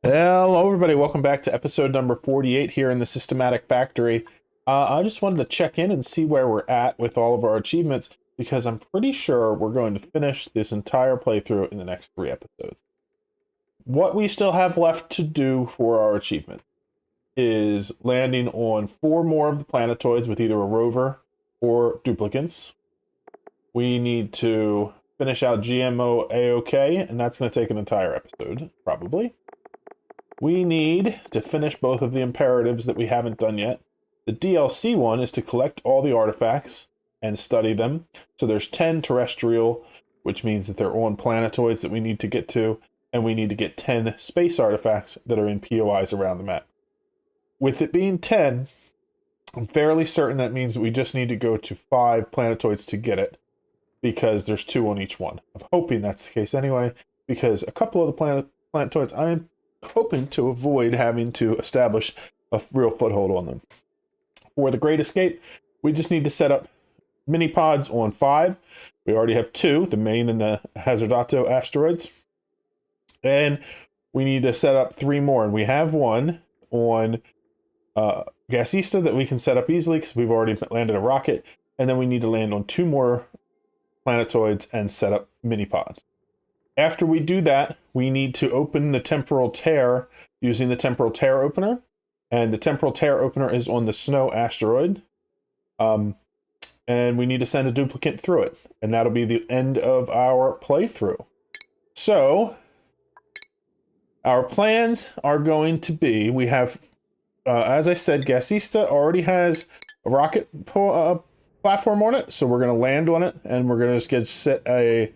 Hello, everybody. Welcome back to episode number 48 here in the Systematic Factory. I just wanted to check in and see where we're at with all of our achievements because I'm pretty sure we're going to finish this entire playthrough in the next 3 episodes. What we still have left to do for our achievement is landing on 4 more of the planetoids with either a rover or duplicants. We need to finish out GMO A-OK, and that's going to take an entire episode, probably. We need to finish both of the imperatives that we haven't done yet. The DLC one is to collect all the artifacts and study them. So there's 10 terrestrial, which means that they're on planetoids that we need to get to, and we need to get 10 space artifacts that are in POIs around the map. With it being 10, I'm fairly certain that means we just need to go to 5 planetoids to get it, because there's 2 on each one. I'm hoping that's the case anyway, because a couple of the planetoids I'm hoping to avoid having to establish a real foothold on them. For the Great Escape, we just need to set up mini pods on 5. We already have 2, the main and the Hazardato asteroids. And we need to set up 3 more. And we have one on Gasista that we can set up easily because we've already landed a rocket. And then we need to land on 2 more planetoids and set up mini pods. After we do that, we need to open the temporal tear using the temporal tear opener. And the temporal tear opener is on the snow asteroid. And we need to send a duplicate through it. And that'll be the end of our playthrough. So, our plans are going to be, we have, as I said, Gasista already has a rocket platform on it. So we're going to land on it and we're going to just set a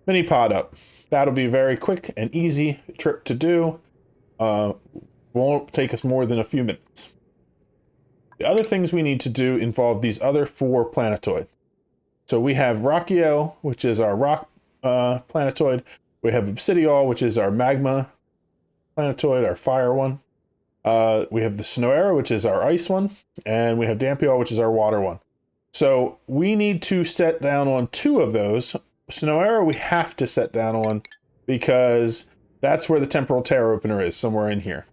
mini pod up. That'll be a very quick and easy trip to do. Won't take us more than a few minutes. The other things we need to do involve these other 4 planetoids. So we have Rockiel, which is our rock planetoid. We have Obsidiol, which is our magma planetoid, our fire one. We have the Snoera, which is our ice one. And we have Dampiol, which is our water one. So we need to set down on 2 of those. Snoera we have to set down on because that's where the temporal tear opener is, somewhere in here.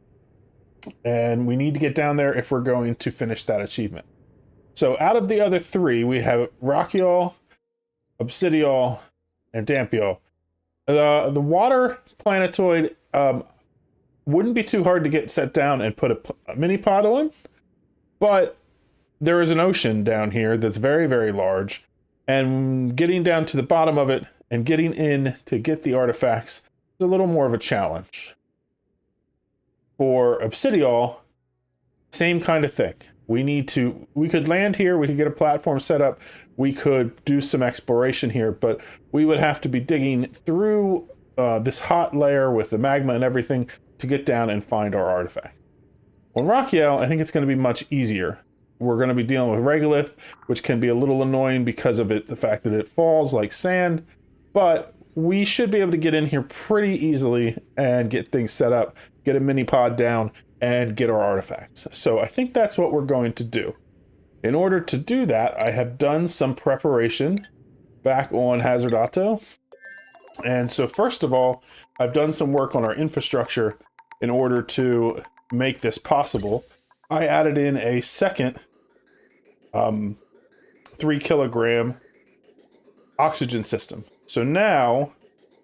And we need to get down there if we're going to finish that achievement. So out of the other 3, we have Rockiol, Obsidiol, and Dampiol. The water planetoid wouldn't be too hard to get set down and put a mini pod on, but there is an ocean down here that's very, very large. And getting down to the bottom of it and getting in to get the artifacts is a little more of a challenge. For Obsidiol, same kind of thing. We could land here, we could get a platform set up, we could do some exploration here, but we would have to be digging through this hot layer with the magma and everything to get down and find our artifact. On Rockiel, I think it's going to be much easier. We're going to be dealing with regolith, which can be a little annoying because of the fact that it falls like sand, but we should be able to get in here pretty easily and get things set up, get a mini pod down, and get our artifacts. So I think that's what we're going to do. In order to do that, I have done some preparation back on Hazardato. And so first of all, I've done some work on our infrastructure in order to make this possible. I added in a second 3 kilogram oxygen system. So now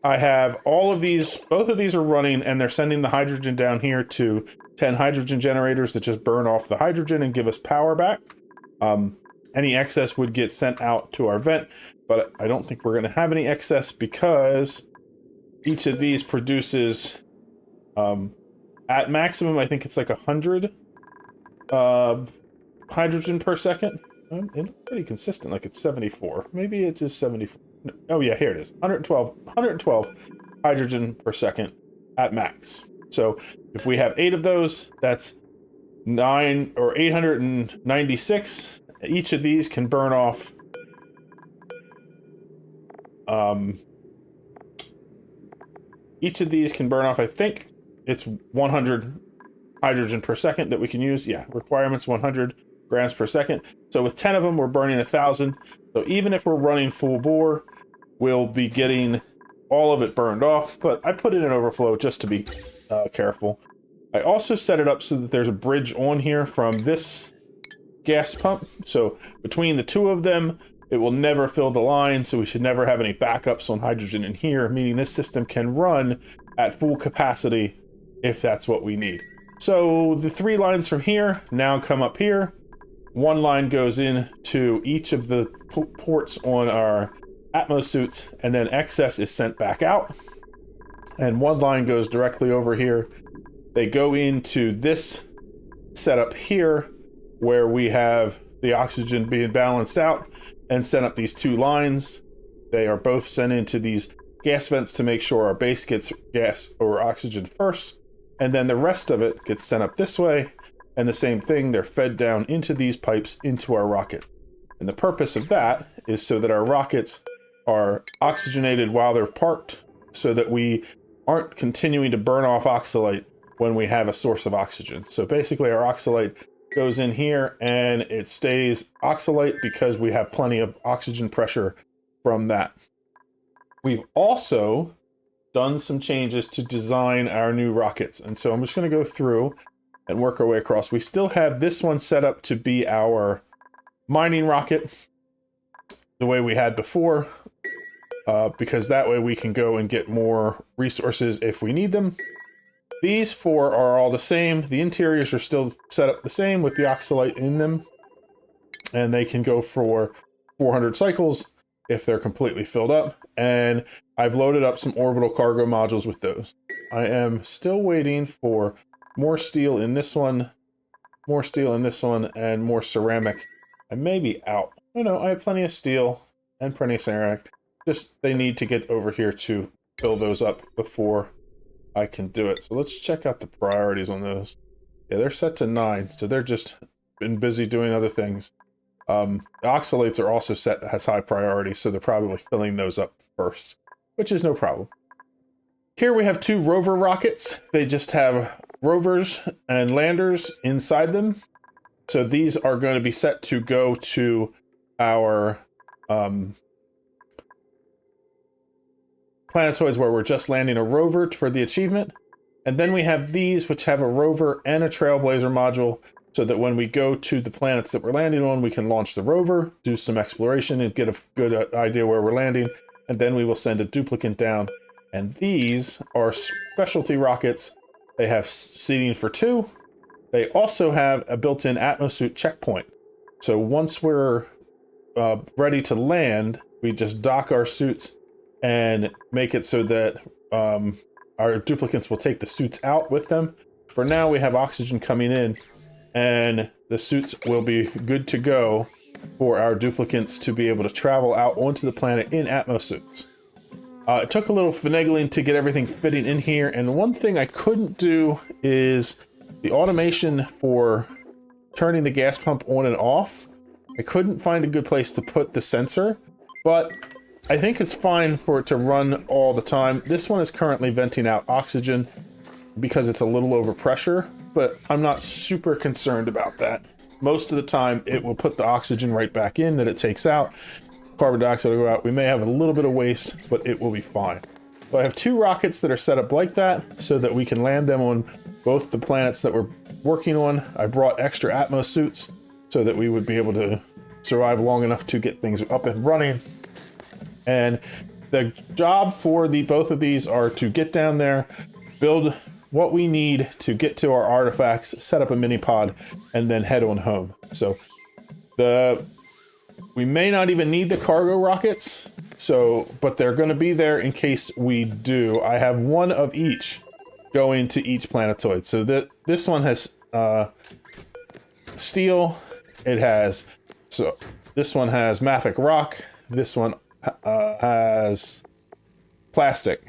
I have all of these, both of these are running and they're sending the hydrogen down here to 10 hydrogen generators that just burn off the hydrogen and give us power back. Any excess would get sent out to our vent, but I don't think we're going to have any excess because each of these produces, at maximum, I think it's like 100 hydrogen per second. It's pretty consistent, like it's 74. Maybe it is 74. Oh yeah, here it is. 112 hydrogen per second at max. So if we have 8 of those, that's 896. Each of these can burn off I think it's 100 hydrogen per second that we can use. Yeah, requirements 100 grams per second. So with 10 of them, we're burning 1,000. So even if we're running full bore, we'll be getting all of it burned off, but I put it in overflow just to be careful. I also set it up so that there's a bridge on here from this gas pump. So between the two of them, it will never fill the line, so we should never have any backups on hydrogen in here, meaning this system can run at full capacity if that's what we need. So the 3 lines from here now come up here. 1 line goes in to each of the ports on our Atmos suits, and then excess is sent back out. And 1 line goes directly over here. They go into this setup here, where we have the oxygen being balanced out, and send up these 2 lines. They are both sent into these gas vents to make sure our base gets gas or oxygen first, and then the rest of it gets sent up this way, and the same thing, they're fed down into these pipes into our rockets. And the purpose of that is so that our rockets are oxygenated while they're parked, so that we aren't continuing to burn off oxalate when we have a source of oxygen. So basically our oxalate goes in here and it stays oxalate because we have plenty of oxygen pressure from that. We've also done some changes to design our new rockets. And so I'm just going to go through and work our way across. We still have this one set up to be our mining rocket the way we had before, because that way we can go and get more resources if we need them. These 4 are all the same. The interiors are still set up the same with the oxalate in them, and they can go for 400 cycles if they're completely filled up. And I've loaded up some orbital cargo modules with those. I am still waiting for more steel in this one, more steel in this one, and more ceramic. I may be out. Oh no, I have plenty of steel and plenty of ceramic. Just they need to get over here to fill those up before I can do it. So let's check out the priorities on those. Yeah, they're set to 9, so they're just been busy doing other things. The oxalates are also set as high priority, so they're probably filling those up first, which is no problem. Here we have 2 rover rockets. They just have rovers and landers inside them. So these are going to be set to go to our planetoids where we're just landing a rover for the achievement. And then we have these, which have a rover and a trailblazer module, so that when we go to the planets that we're landing on, we can launch the rover, do some exploration, and get a good idea where we're landing, and then we will send a duplicate down. And these are specialty rockets. They have seating for 2. They also have a built-in atmosuit checkpoint. So once we're ready to land, we just dock our suits and make it so that our duplicates will take the suits out with them. For now, we have oxygen coming in, and the suits will be good to go for our duplicates to be able to travel out onto the planet in atmosuits. It took a little finagling to get everything fitting in here, and one thing I couldn't do is the automation for turning the gas pump on and off. I couldn't find a good place to put the sensor, but I think it's fine for it to run all the time. This one is currently venting out oxygen because it's a little overpressure, but I'm not super concerned about that. Most of the time, it will put the oxygen right back in that it takes out. Carbon dioxide will go out. We may have a little bit of waste, but it will be fine. So I have 2 rockets that are set up like that so that we can land them on both the planets that we're working on. I brought extra Atmos suits so that we would be able to survive long enough to get things up and running. And the job for both of these are to get down there, build what we need to get to our artifacts, set up a mini pod, and then head on home. So we may not even need the cargo rockets, but they're going to be there in case we do. I have 1 of each going to each planetoid. So this one has steel. This one has mafic rock. This one has plastic.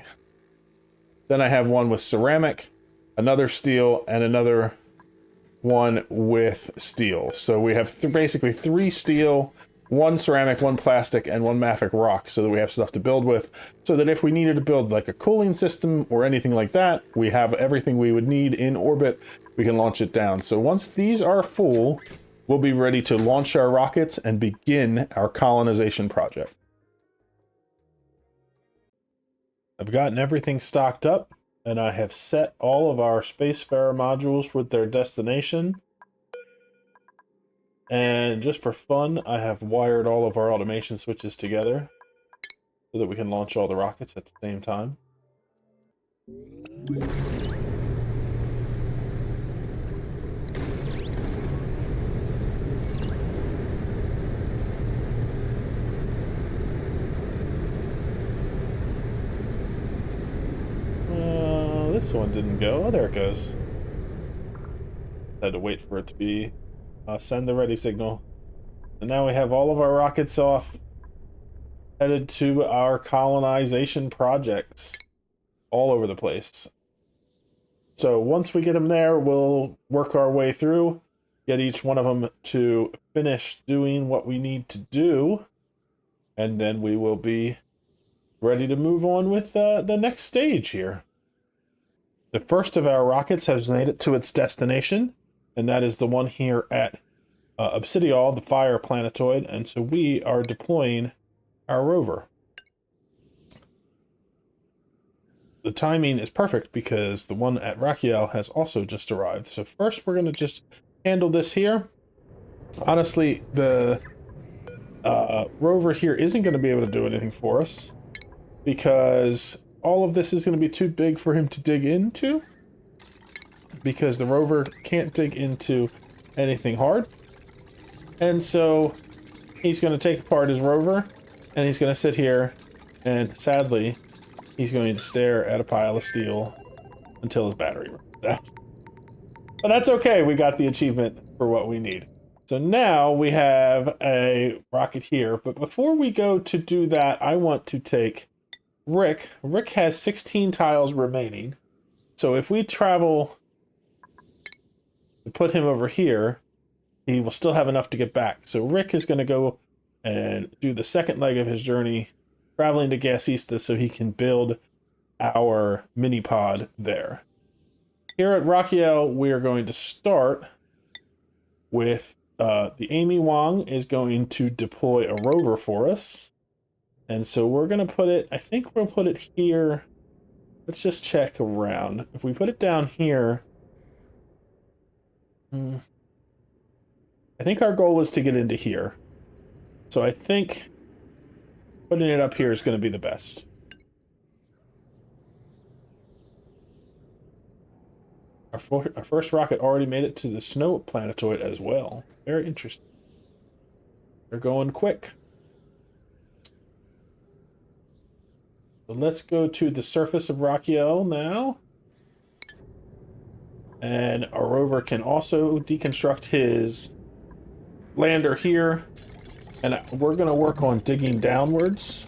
Then I have one with ceramic, another steel, and another one with steel. So we have basically 3 steel, 1 ceramic, 1 plastic, and 1 mafic rock, so that we have stuff to build with, so that if we needed to build like a cooling system or anything like that, we have everything we would need in orbit. We can launch it down. So once these are full, we'll be ready to launch our rockets and begin our colonization project. I've gotten everything stocked up, and I have set all of our spacefarer modules with their destination. And just for fun, I have wired all of our automation switches together so that we can launch all the rockets at the same time. This one didn't go. Oh, there it goes. Had to wait for it to be send the ready signal. And now we have all of our rockets off, headed to our colonization projects all over the place. So once we get them there, we'll work our way through, get each one of them to finish doing what we need to do, and then we will be ready to move on with the next stage here. The first of our rockets has made it to its destination, and that is the one here at Oceania, the fire planetoid, and so we are deploying our rover. The timing is perfect because the one at Rachiel has also just arrived. So first we're going to just handle this here. Honestly, the rover here isn't going to be able to do anything for us because all of this is going to be too big for him to dig into, because the rover can't dig into anything hard. And so he's going to take apart his rover, and he's going to sit here, and sadly, he's going to stare at a pile of steel until his battery runs out. But that's okay, we got the achievement for what we need. So now we have a rocket here, but before we go to do that, I want to take Rick. Rick has 16 tiles remaining. So if we travel to put him over here, he will still have enough to get back. So Rick is going to go and do the second leg of his journey, traveling to Gasista so he can build our mini pod there. Here at Rachiel, we are going to start with the Amy Wong is going to deploy a rover for us. And so we're going to put it, I think we'll put it here. Let's just check around. If we put it down here, I think our goal is to get into here. So I think putting it up here is going to be the best. Our first rocket already made it to the snow planetoid as well. Very interesting. They're going quick. So let's go to the surface of Rachiel now. And our rover can also deconstruct his lander here. And we're going to work on digging downwards.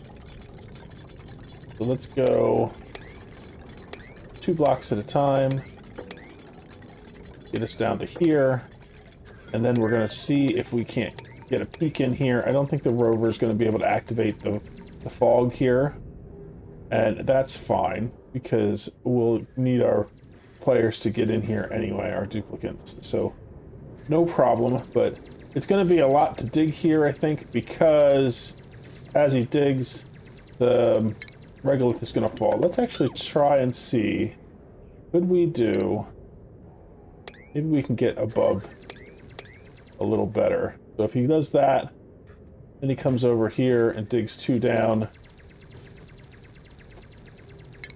So let's go 2 blocks at a time. Get us down to here. And then we're going to see if we can't get a peek in here. I don't think the rover is going to be able to activate the fog here. And that's fine, because we'll need our players to get in here anyway, our duplicates. So no problem, but it's going to be a lot to dig here, I think, because as he digs, the regolith is going to fall. Let's actually try and see. Could we do... Maybe we can get above a little better. So if he does that, then he comes over here and digs 2 down.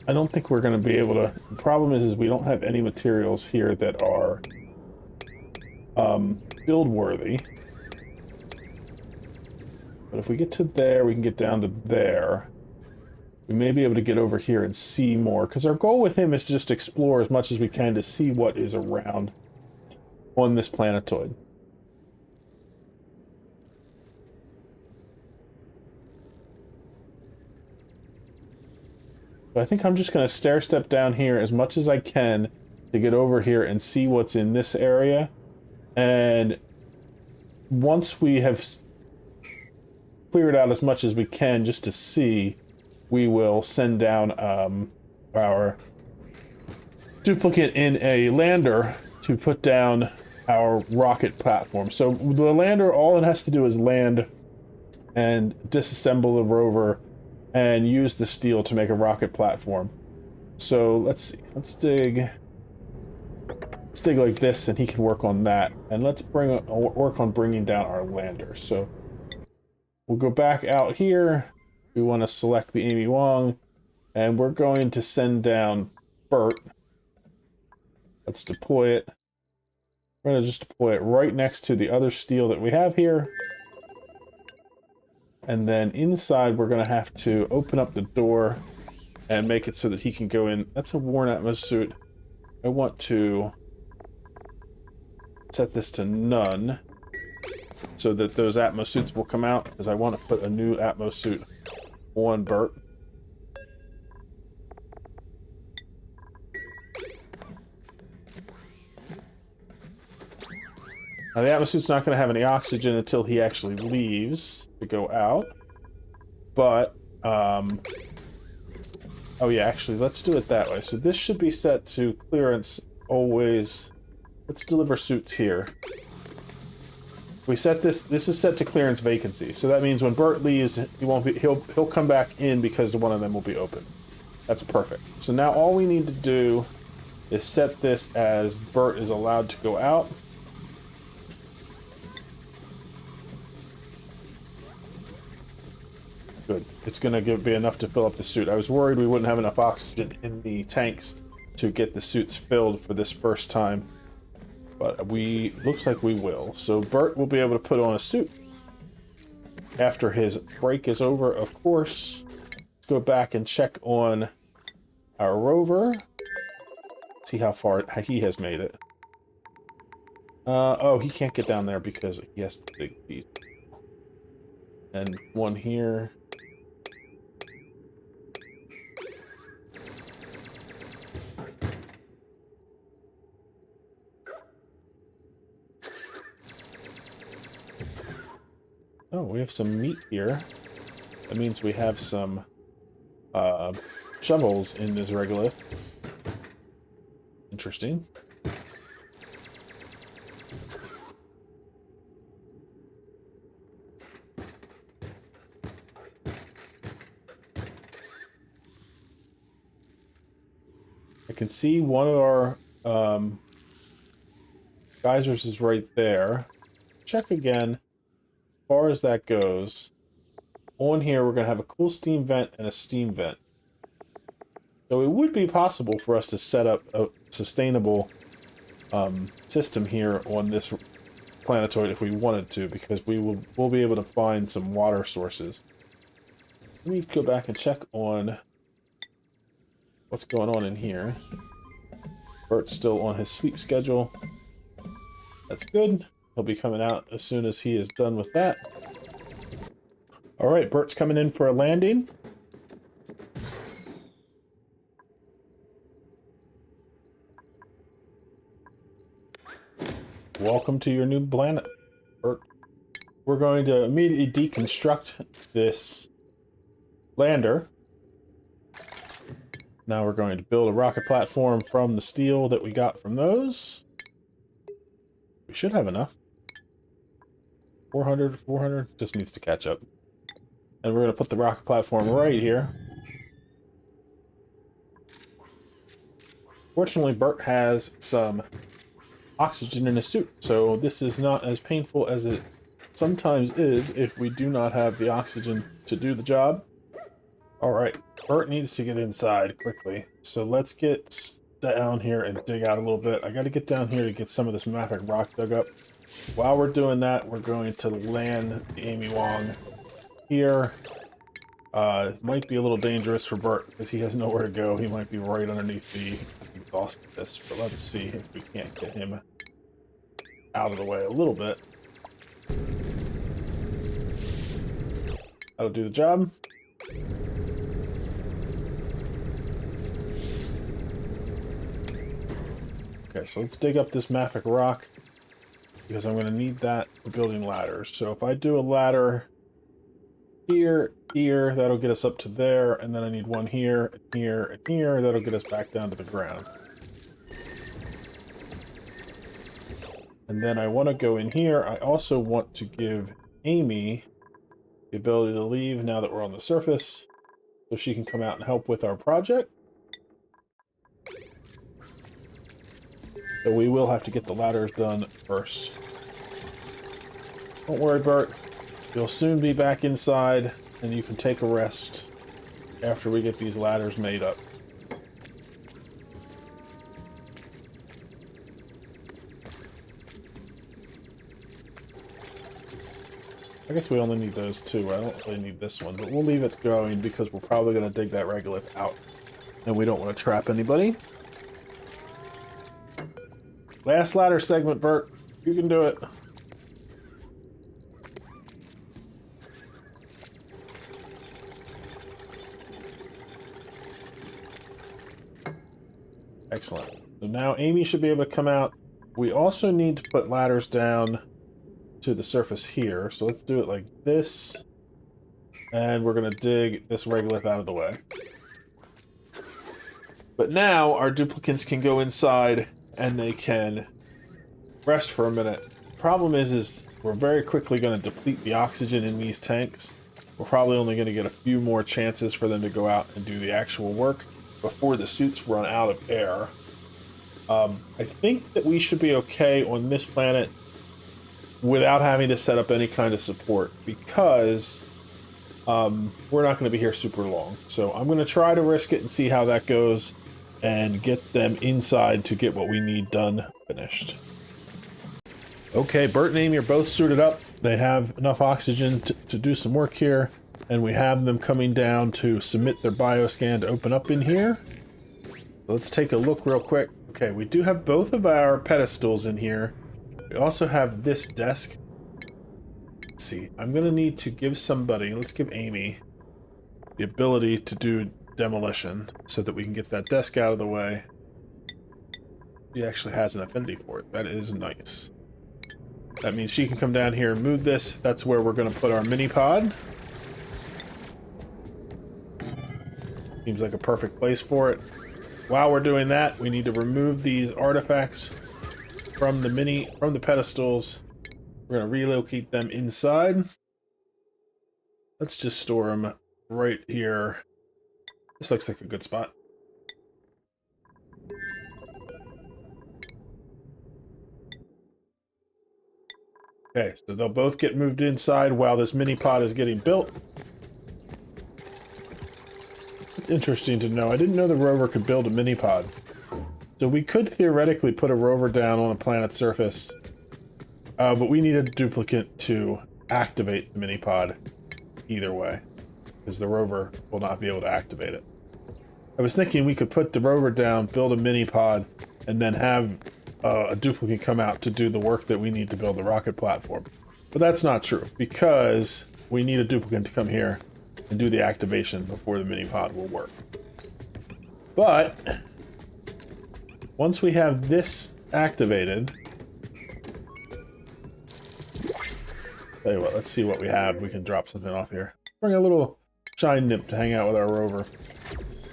I don't think we're going to be able to... The problem is we don't have any materials here that are build worthy. But if we get to there, we can get down to there. We may be able to get over here and see more, because our goal with him is just explore as much as we can to see what is around on this planetoid. So I think I'm just going to stair step down here as much as I can to get over here and see what's in this area. And once we have cleared out as much as we can just to see, we will send down our duplicate in a lander to put down our rocket platform. So the lander, all it has to do is land and disassemble the rover and use the steel to make a rocket platform. So let's see. Let's dig like this, and he can work on that. And let's work on bringing down our lander. So we'll go back out here. We want to select the Amy Wong, and we're going to send down Bert. Let's deploy it. We're going to just deploy it right next to the other steel that we have here. And then inside, we're going to have to open up the door and make it so that he can go in. That's a worn Atmos suit. I want to set this to none so that those Atmos suits will come out, because I want to put a new Atmos suit on Bert. Now the Atmos suit's not going to have any oxygen until he actually leaves to go out. But, oh yeah, actually, let's do it that way. So this should be set to clearance always. Let's deliver suits here. We set this is set to clearance vacancy. So that means when Bert leaves, he'll come back in because one of them will be open. That's perfect. So now all we need to do is set this as Bert is allowed to go out. Good. It's going to be enough to fill up the suit. I was worried we wouldn't have enough oxygen in the tanks to get the suits filled for this first time. But looks like we will. So Bert will be able to put on a suit after his break is over, of course. Let's go back and check on our rover. See how far he has made it. Oh, he can't get down there because he has to dig these. And one here. Oh, we have some meat here. That means we have some shovels in this regolith. Interesting. I can see one of our geysers is right there. Check again. As far as that goes, on here we're going to have a cool steam vent and a steam vent. So it would be possible for us to set up a sustainable system here on this planetoid if we wanted to, because we'll be able to find some water sources. Let me go back and check on what's going on in here. Bert's still on his sleep schedule. That's good. He'll be coming out as soon as he is done with that. Alright, Bert's coming in for a landing. Welcome to your new planet, Bert. We're going to immediately deconstruct this lander. Now we're going to build a rocket platform from the steel that we got from those. We should have enough. 400, just needs to catch up. And we're going to put the rocket platform right here. Fortunately, Bert has some oxygen in his suit, so this is not as painful as it sometimes is if we do not have the oxygen to do the job. Alright, Bert needs to get inside quickly, so let's get down here and dig out a little bit. I got to get down here to get some of this mafic rock dug up. While we're doing that, we're going to land the Amy Wong here. It might be a little dangerous for Bert because he has nowhere to go. He might be right underneath the exhaust of this, but let's see if we can't get him out of the way a little bit. That'll do the job. Okay, so let's dig up this mafic rock, because I'm going to need that for building ladders. So if I do a ladder here, here, that'll get us up to there, and then I need one here, and here, and here, that'll get us back down to the ground. And then I want to go in here. I also want to give Amy the ability to leave now that we're on the surface. so she can come out and help with our project. So we will have to get the ladders done first. Don't worry, Bert. You'll soon be back inside, and you can take a rest after we get these ladders made up. I guess we only need those two. I don't really need this one, but we'll leave it going because we're probably going to dig that regolith out, and we don't want to trap anybody. Last ladder segment, Bert. You can do it. Excellent. So now Amy should be able to come out. We also need to put ladders down to the surface here. So let's do it like this. And we're going to dig this regolith out of the way. But now our duplicants can go inside and they can rest for a minute. Problem is we're very quickly going to deplete the oxygen in these tanks. We're probably only going to get a few more chances for them to go out and do the actual work before the suits run out of air. I think that we should be okay on this planet without having to set up any kind of support because we're not going to be here super long. So I'm going to try to risk it and see how that goes and get them inside to get what we need done finished. Okay, Bert and Amy are both suited up. They have enough oxygen to do some work here. And we have them coming down to submit their bioscan to open up in here. Let's take a look real quick. Okay, we do have both of our pedestals in here. We also have this desk. Let's see, I'm going to need to give somebody, let's give Amy, the ability to do demolition so that we can get that desk out of the way. She actually has an affinity for it. That is nice. That means she can come down here and move this. That's where we're going to put our mini pod. Seems like a perfect place for it. While we're doing that, we need to remove these artifacts from the pedestals. We're going to relocate them inside. Let's just store them right here. This looks like a good spot. Okay, so they'll both get moved inside while this mini pod is getting built. It's interesting to know. I didn't know the rover could build a mini pod. So we could theoretically put a rover down on a planet's surface. But we need a duplicate to activate the mini pod either way. Because the rover will not be able to activate it. I was thinking we could put the rover down, build a mini pod, and then have a duplicate come out to do the work that we need to build the rocket platform. But that's not true, because we need a duplicate to come here and do the activation before the mini pod will work. But once we have this activated, tell you what, let's see what we have. We can drop something off here. Bring a little shine nymph to hang out with our rover.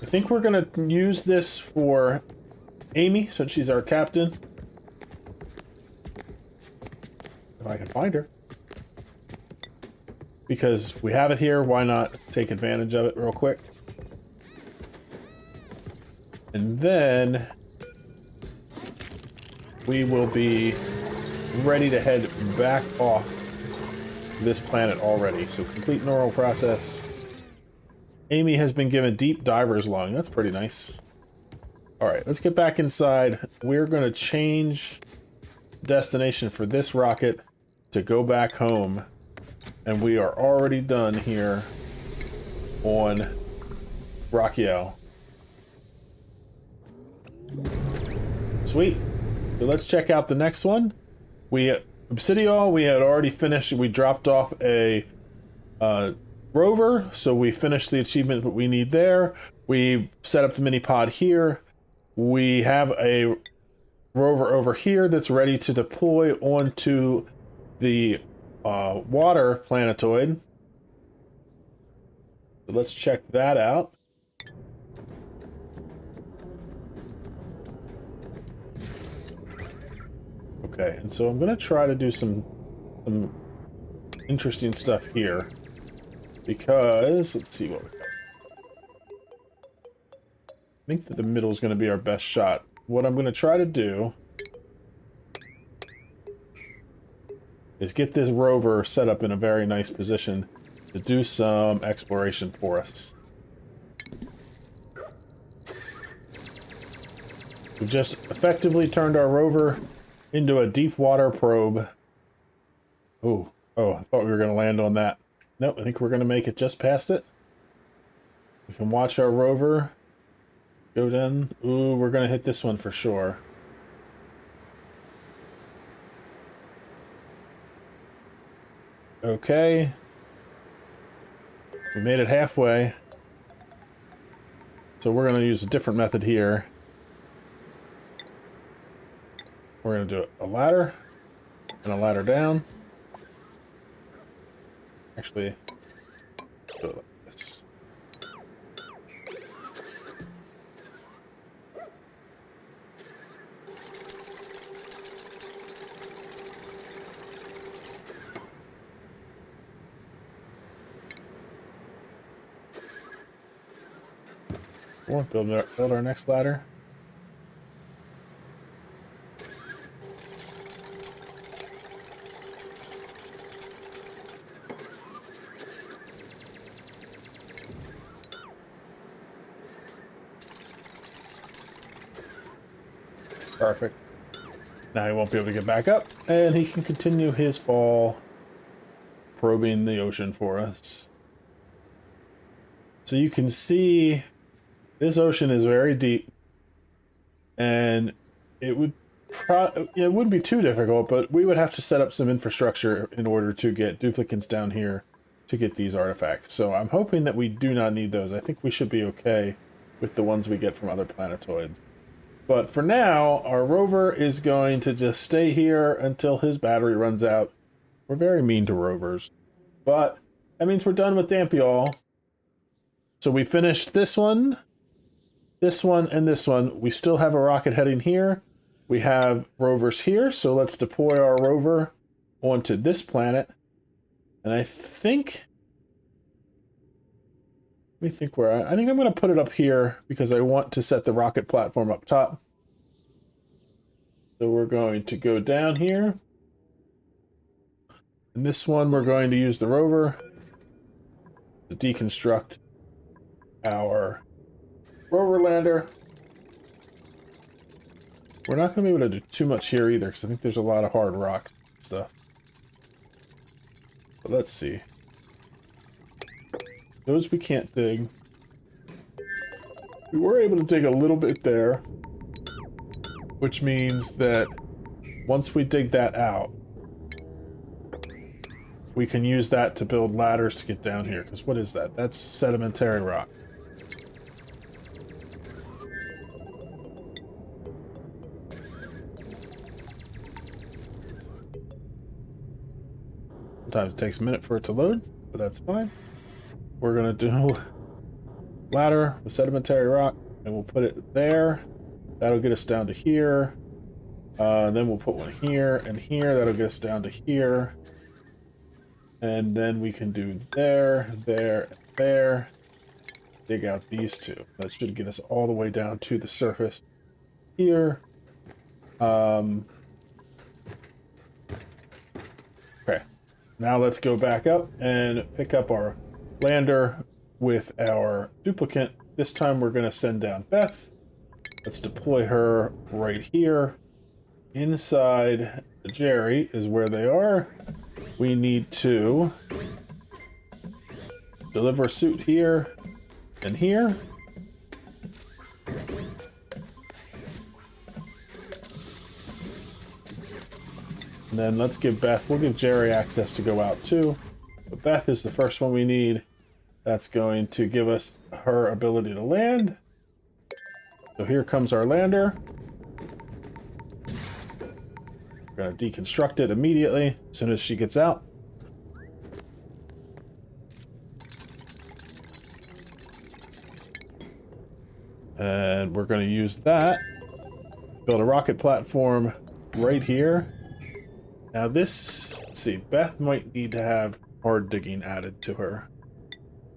I think we're gonna use this for Amy, since she's our captain. If I can find her. Because we have it here, why not take advantage of it real quick? And then we will be ready to head back off this planet already. So complete neural process. Amy has been given deep diver's lung. That's pretty nice. Alright, let's get back inside. We're going to change destination for this rocket to go back home. And we are already done here on Rakiel. Sweet. So let's check out the next one. Obsidiol, we had already finished. We dropped off a rover, so we finished the achievement that we need there. We set up the mini pod here. We have a rover over here that's ready to deploy onto the water planetoid. So let's check that out. Okay, and so I'm going to try to do some interesting stuff here. Because, let's see what we got. think that the middle is going to be our best shot. What I'm going to try to do is get this rover set up in a very nice position to do some exploration for us. We've just effectively turned our rover into a deep water probe. Oh, I thought we were going to land on that. Nope, I think we're going to make it just past it. We can watch our rover go down. Ooh, we're going to hit this one for sure. Okay. We made it halfway. So we're going to use a different method here. We're going to do a ladder and a ladder down. Actually, do it like this. We'll build our next ladder. Perfect. Now he won't be able to get back up, and he can continue his fall probing the ocean for us. So you can see this ocean is very deep, and it wouldn't be too difficult, but we would have to set up some infrastructure in order to get duplicants down here to get these artifacts. So I'm hoping that we do not need those. I think we should be okay with the ones we get from other planetoids. But for now, our rover is going to just stay here until his battery runs out. We're very mean to rovers. But that means we're done with Dampiol. So we finished this one, and this one. We still have a rocket heading here. We have rovers here, so let's deploy our rover onto this planet. And I think... I think I'm going to put it up here because I want to set the rocket platform up top. So we're going to go down here. In this one, we're going to use the rover to deconstruct our rover lander. We're not going to be able to do too much here either because I think there's a lot of hard rock stuff. But let's see. Those we can't dig. We were able to dig a little bit there, which means that once we dig that out, we can use that to build ladders to get down here. Because what is that? That's sedimentary rock. Sometimes it takes a minute for it to load, but that's fine. We're going to do ladder with sedimentary rock, and we'll put it there. That'll get us down to here. Then we'll put one here and here. That'll get us down to here. And then we can do there, there, and there. Dig out these two. That should get us all the way down to the surface here. Okay. Now let's go back up and pick up our lander with our duplicant. This time we're going to send down Beth. Let's deploy her right here. Inside Jerry is where they are. We need to deliver a suit here and here. And then let's give Beth, we'll give Jerry access to go out too. But Beth is the first one we need. That's going to give us her ability to land. So here comes our lander. We're going to deconstruct it immediately as soon as she gets out. And we're going to use that. Build a rocket platform right here. Now this, let's see, Beth might need to have hard digging added to her.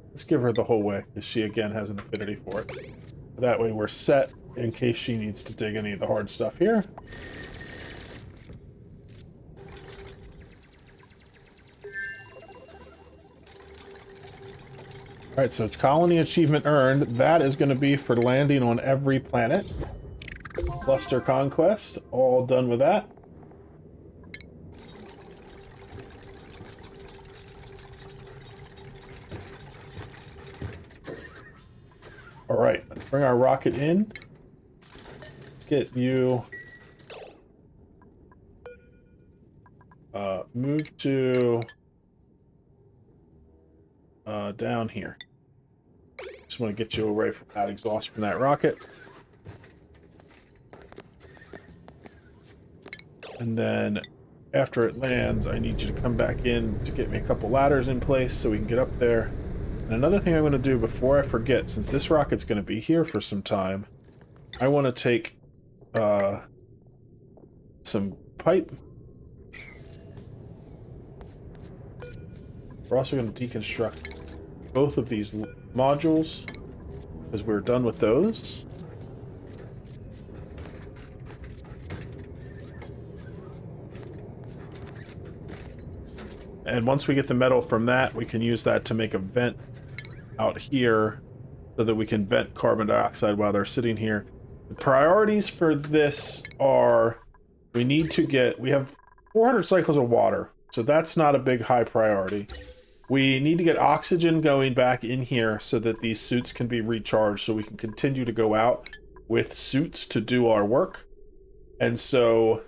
Let's give her the whole way, because she again has an affinity for it. That way we're set in case she needs to dig any of the hard stuff here. Alright, so colony achievement earned. That is going to be for landing on every planet. Cluster conquest, all done with that. Alright, let's bring our rocket in. Let's get you... move to... down here. Just want to get you away from that exhaust from that rocket. And then after it lands, I need you to come back in to get me a couple ladders in place so we can get up there. And another thing I'm going to do before I forget, since this rocket's going to be here for some time, I want to take some pipe. We're also going to deconstruct both of these modules because we're done with those. And once we get the metal from that, we can use that to make a vent out here so that we can vent carbon dioxide while they're sitting here. The priorities for this are we have 400 cycles of water, so that's not a big high priority. We need to get oxygen going back in here so that these suits can be recharged so we can continue to go out with suits to do our work. And so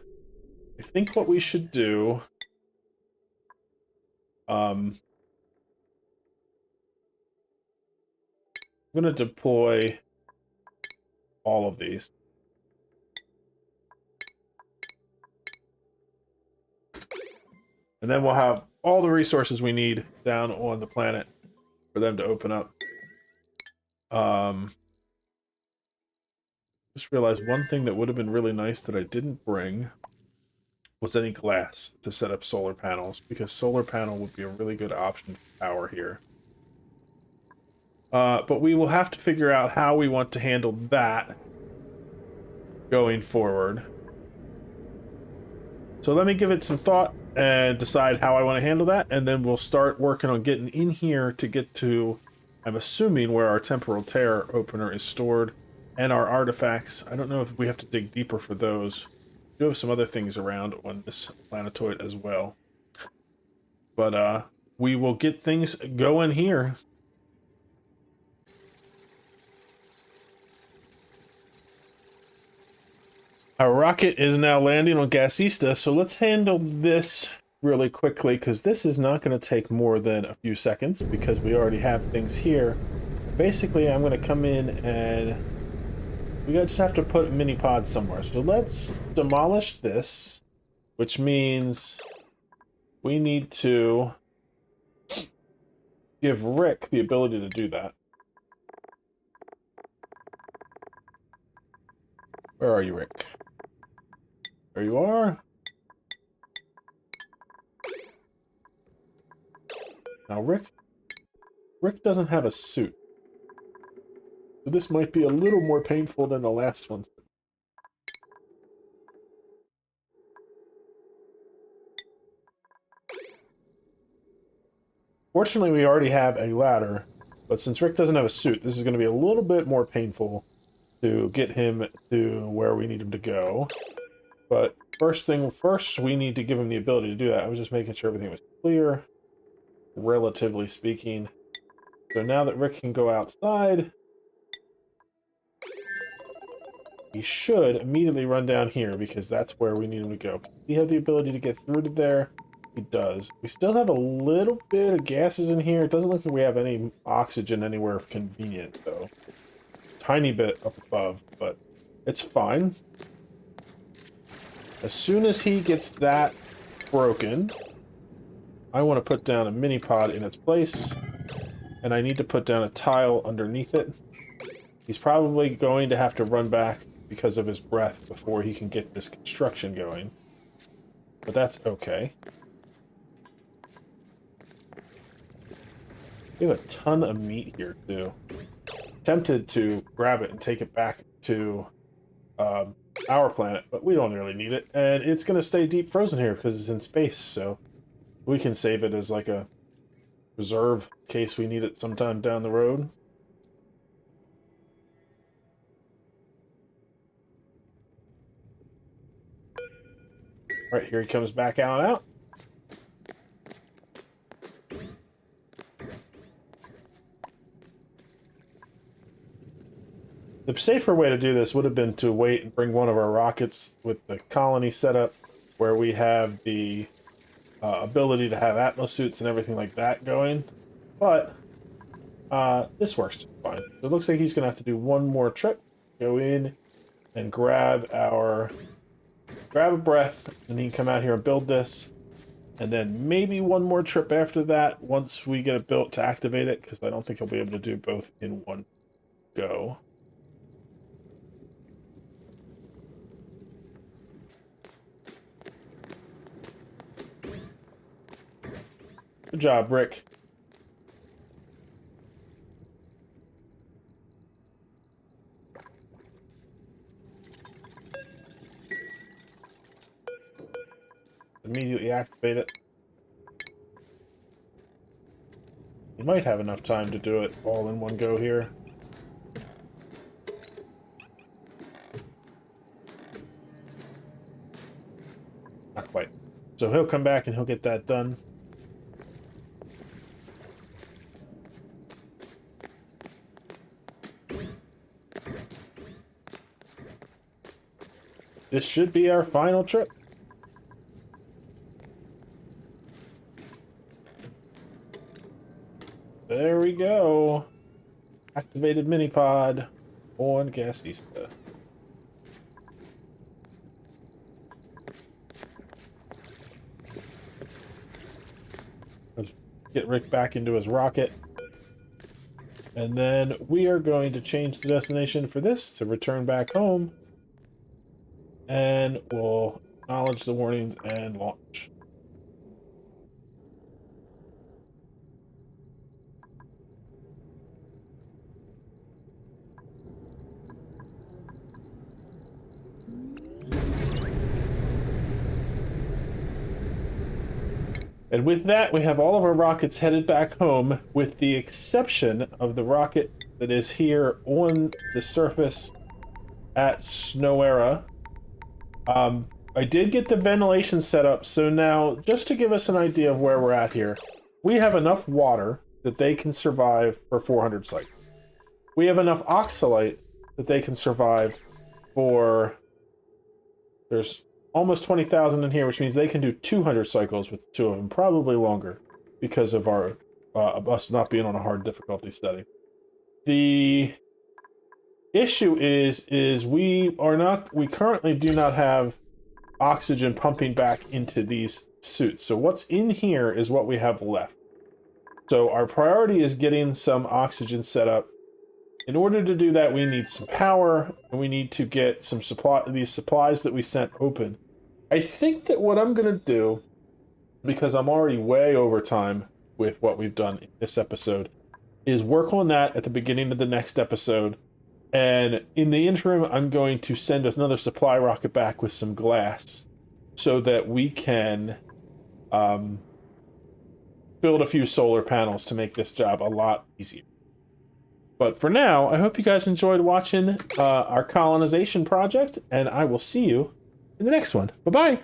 I think what we should do... I'm going to deploy all of these. And then we'll have all the resources we need down on the planet for them to open up. Just realized one thing that would have been really nice that I didn't bring was any glass to set up solar panels, because solar panel would be a really good option for power here. But we will have to figure out how we want to handle that going forward. So let me give it some thought and decide how I want to handle that, and then we'll start working on getting in here to get to, I'm assuming, where our temporal tear opener is stored and our artifacts. I don't know if we have to dig deeper for those. We do have some other things around on this planetoid as well. But we will get things going here. Our rocket is now landing on Gasista, so let's handle this really quickly, because this is not going to take more than a few seconds, because we already have things here. Basically, I'm going to come in and we just have to put mini pods somewhere. So let's demolish this, which means we need to give Rick the ability to do that. Where are you, Rick? There you are. Now, Rick doesn't have a suit. So this might be a little more painful than the last one. Fortunately, we already have a ladder, but since Rick doesn't have a suit, this is going to be a little bit more painful to get him to where we need him to go. But first, we need to give him the ability to do that. I was just making sure everything was clear, relatively speaking. So now that Rick can go outside, he should immediately run down here, because that's where we need him to go. Does he have the ability to get through to there? He does. We still have a little bit of gases in here. It doesn't look like we have any oxygen anywhere convenient, though. Tiny bit up above, but it's fine. As soon as he gets that broken, I want to put down a mini pod in its place, and I need to put down a tile underneath it. He's probably going to have to run back because of his breath before he can get this construction going, but that's okay. We have a ton of meat here, too. tempted to grab it and take it back to our planet, but we don't really need it. And it's going to stay deep frozen here because it's in space, so we can save it as like a reserve in case we need it sometime down the road. Right, here he comes back out and out. The safer way to do this would have been to wait and bring one of our rockets with the colony set up where we have the ability to have atmos suits and everything like that going. But this works just fine. So it looks like he's going to have to do one more trip. Go in and grab a breath, and he can come out here and build this. And then maybe one more trip after that once we get it built to activate it, because I don't think he'll be able to do both in one go. Good job, Rick. Immediately activate it. You might have enough time to do it all in one go here. Not quite. So he'll come back and he'll get that done. This should be our final trip. There we go. Activated mini pod on Gasista. Let's get Rick back into his rocket. And then we are going to change the destination for this to return back home. And we'll acknowledge the warnings and launch. And with that, we have all of our rockets headed back home, with the exception of the rocket that is here on the surface at Snowera. I did get the ventilation set up, so now, just to give us an idea of where we're at here, we have enough water that they can survive for 400 cycles. We have enough oxalate that they can survive for... There's almost 20,000 in here, which means they can do 200 cycles with the two of them, probably longer, because of our us not being on a hard difficulty setting. The issue is we currently do not have oxygen pumping back into these suits. So what's in here is what we have left. So our priority is getting some oxygen set up. In order to do that, we need some power, and we need to get some these supplies that we sent open. I think that what I'm going to do, because I'm already way over time with what we've done in this episode, is work on that at the beginning of the next episode. And in the interim, I'm going to send us another supply rocket back with some glass so that we can build a few solar panels to make this job a lot easier. But for now, I hope you guys enjoyed watching our colonization project, and I will see you in the next one. Bye-bye!